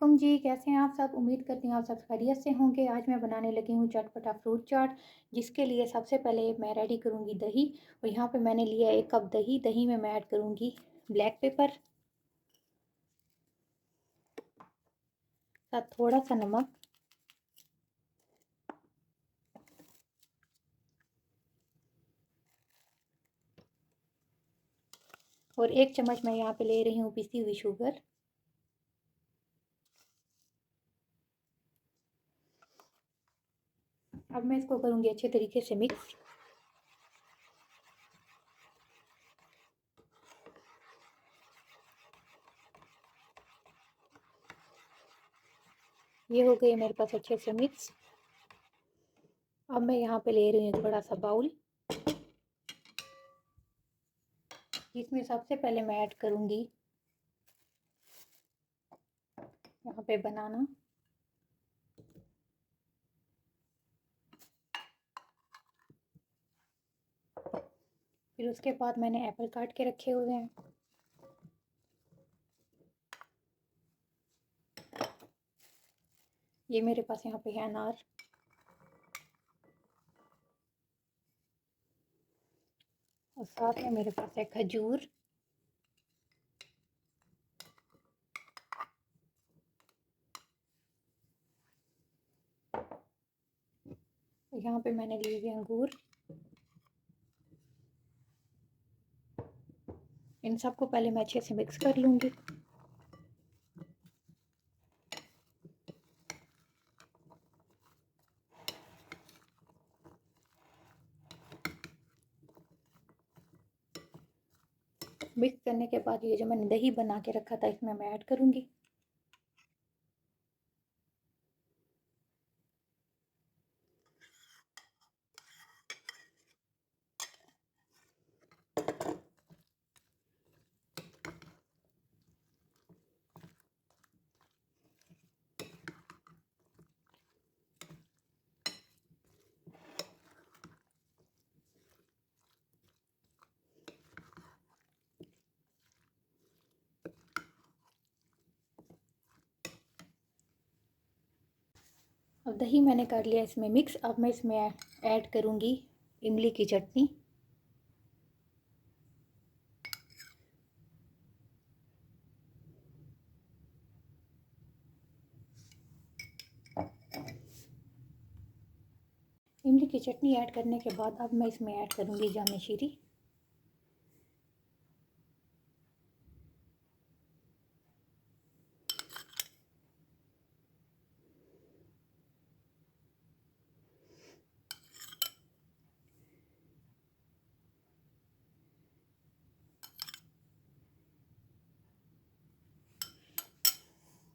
वालेकुम जी, कैसे हैं आप सब? उम्मीद करती हूँ आप सब खैरियत से होंगे। आज मैं बनाने लगी हूँ चटपटा फ्रूट चाट, जिसके लिए सबसे पहले मैं रेडी करूँगी दही। और यहाँ पे मैंने लिया है 1 कप दही। दही में मैं ऐड करूँगी ब्लैक पेपर, साथ थोड़ा-सा नमक और 1 चम्मच मैं यहाँ पे ले रही हूँ पिसी हुई शुगर। अब मैं इसको करूँगी अच्छे तरीके से मिक्स। ये हो गई मेरे पास अच्छे से मिक्स। अब मैं यहाँ पे ले रही हूँ थोड़ा-सा बाउल, जिसमें सबसे पहले मैं ऐड करूँगी यहाँ पे बनाना। फिर उसके बाद मैंने एप्पल काट के रखे हुए हैं। ये मेरे पास यहाँ पे है अनार। और साथ में मेरे पास है खजूर। यहाँ पे मैंने लिए हुए अंगूर। इन सबको पहले मैं अच्छे से मिक्स कर लूँगी। मिक्स करने के बाद ये जो मैंने दही बना के रखा था इसमें मैं ऐड करूँगी। अब दही मैंने कर लिया इसमें मिक्स। अब मैं इसमें ऐड करूँगी इमली की चटनी। इमली की चटनी ऐड करने के बाद अब मैं इसमें ऐड करूँगी जामे शीरी।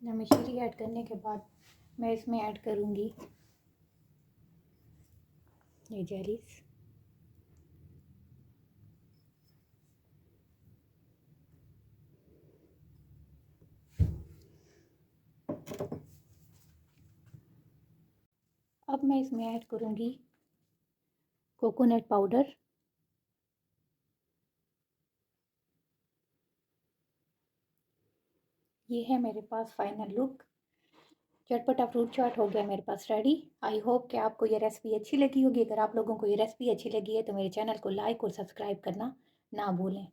जामे शीरी ऐड करने के बाद मैं इसमें ऐड करूँगी ये जेलीज। अब मैं इसमें ऐड करूँगी कोकोनट पाउडर। ये है मेरे पास फाइनल लुक। चटपटा फ्रूट चाट हो गया मेरे पास रेडी। आई होप कि आपको ये रेसिपी अच्छी लगी होगी। अगर आप लोगों को ये रेसिपी अच्छी लगी है तो मेरे चैनल को लाइक और सब्सक्राइब करना ना भूलें।